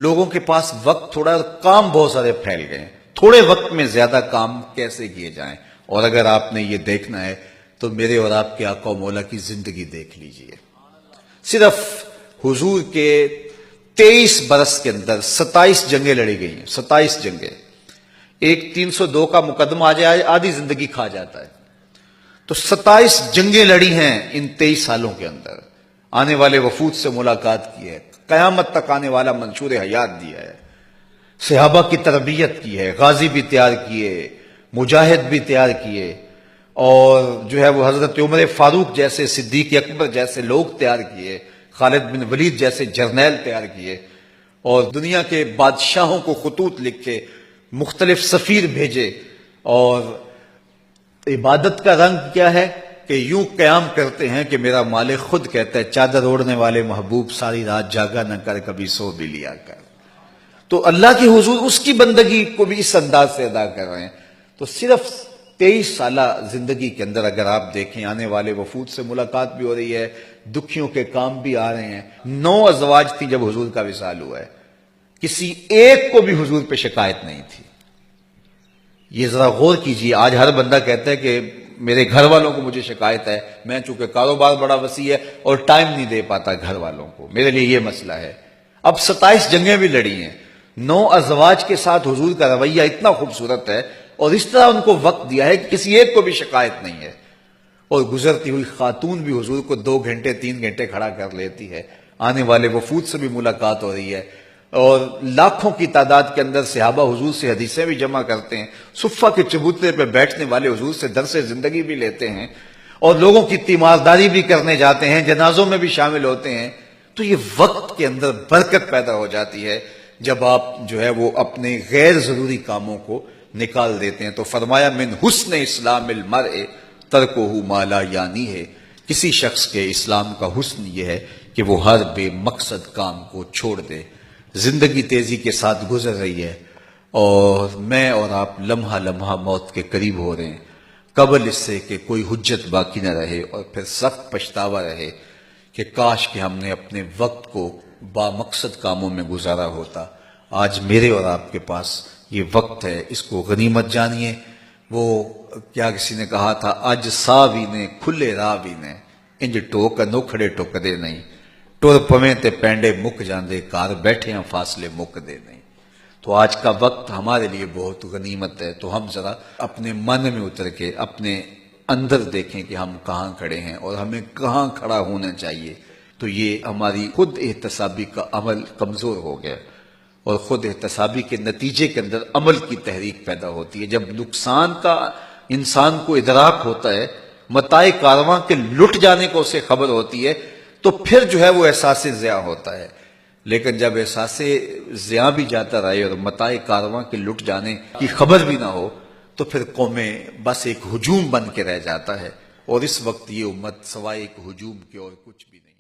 لوگوں کے پاس وقت تھوڑا، کام بہت سارے پھیل گئے ہیں، تھوڑے وقت میں زیادہ کام کیسے کیے جائیں۔ اور اگر آپ نے یہ دیکھنا ہے تو میرے اور آپ کے آقا و مولا کی زندگی دیکھ لیجئے۔ صرف حضور کے 23 برس کے اندر 27 جنگیں لڑی گئی ہیں، 27 جنگیں۔ ایک 302 کا مقدمہ آ جائے آدھی زندگی کھا جاتا ہے، تو 27 جنگیں لڑی ہیں ان 23 سالوں کے اندر۔ آنے والے وفود سے ملاقات کی ہے، قیامت تک آنے والا منشور حیات دیا ہے، صحابہ کی تربیت کی ہے، غازی بھی تیار کیے، مجاہد بھی تیار کیے، اور جو ہے وہ حضرت عمر فاروق جیسے، صدیق اکبر جیسے لوگ تیار کیے، خالد بن ولید جیسے جرنیل تیار کیے، اور دنیا کے بادشاہوں کو خطوط لکھ کے مختلف سفیر بھیجے۔ اور عبادت کا رنگ کیا ہے کہ یوں قیام کرتے ہیں کہ میرا مالک خود کہتا ہے، چادر اوڑھنے والے محبوب ساری رات جاگا نہ کر، کبھی سو بھی لیا کر۔ تو اللہ کی حضور اس کی بندگی کو بھی اس انداز سے ادا کر رہے ہیں۔ تو صرف 23 سالہ زندگی کے اندر اگر آپ دیکھیں، آنے والے وفود سے ملاقات بھی ہو رہی ہے، دکھیوں کے کام بھی آ رہے ہیں۔ 9 ازواج تھی جب حضور کا وصال ہوا ہے، کسی ایک کو بھی حضور پہ شکایت نہیں تھی۔ یہ ذرا غور کیجئے، آج ہر بندہ کہتا ہے کہ میرے گھر والوں کو مجھے شکایت ہے، میں چونکہ کاروبار بڑا وسیع ہے اور ٹائم نہیں دے پاتا گھر والوں کو، میرے لیے یہ مسئلہ ہے۔ اب 27 جنگیں بھی لڑی ہیں، 9 ازواج کے ساتھ حضور کا رویہ اتنا خوبصورت ہے، اور اس طرح ان کو وقت دیا ہے کہ کسی ایک کو بھی شکایت نہیں ہے۔ اور گزرتی ہوئی خاتون بھی حضور کو 2 گھنٹے 3 گھنٹے کھڑا کر لیتی ہے، آنے والے وفود سے بھی ملاقات ہو رہی ہے، اور لاکھوں کی تعداد کے اندر صحابہ حضور سے حدیثیں بھی جمع کرتے ہیں، صفہ کے چبوترے پہ بیٹھنے والے حضور سے درس زندگی بھی لیتے ہیں، اور لوگوں کی تیمارداری بھی کرنے جاتے ہیں، جنازوں میں بھی شامل ہوتے ہیں۔ تو یہ وقت کے اندر برکت پیدا ہو جاتی ہے جب آپ جو ہے وہ اپنے غیر ضروری کاموں کو نکال دیتے ہیں۔ تو فرمایا من حسن اسلام المرء ترکہ ما لا یعنی ہے، کسی شخص کے اسلام کا حسن یہ ہے کہ وہ ہر بے مقصد کام کو چھوڑ دے۔ زندگی تیزی کے ساتھ گزر رہی ہے، اور میں اور آپ لمحہ لمحہ موت کے قریب ہو رہے ہیں، قبل اس سے کہ کوئی حجت باقی نہ رہے اور پھر سخت پچھتاوا رہے کہ کاش کہ ہم نے اپنے وقت کو با مقصد کاموں میں گزارا ہوتا۔ آج میرے اور آپ کے پاس یہ وقت ہے، اس کو غنیمت جانیے۔ وہ کیا کسی نے کہا تھا، اج ساوی نے کھلے راہ بھی نے انج ٹوک نوکھڑے ٹکدے نہیں، ٹر پویں تے پینڈے مک جاندے، کار بیٹھے ہیں فاصلے مکدے نہیں۔ تو آج کا وقت ہمارے لیے بہت غنیمت ہے، تو ہم ذرا اپنے من میں اتر کے اپنے اندر دیکھیں کہ ہم کہاں کھڑے ہیں اور ہمیں کہاں کھڑا ہونا چاہیے۔ تو یہ ہماری خود احتسابی کا عمل کمزور ہو گیا، اور خود احتسابی کے نتیجے کے اندر عمل کی تحریک پیدا ہوتی ہے۔ جب نقصان کا انسان کو ادراک ہوتا ہے، متاع کارواں کے لٹ جانے کو اسے خبر ہوتی ہے، تو پھر جو ہے وہ احساس ضیاء ہوتا ہے۔ لیکن جب احساس ضیاء بھی جاتا رہے اور متاع کارواں کے لٹ جانے کی خبر بھی نہ ہو، تو پھر قومیں بس ایک ہجوم بن کے رہ جاتا ہے، اور اس وقت یہ امت سوائے ایک ہجوم کے اور کچھ بھی نہیں۔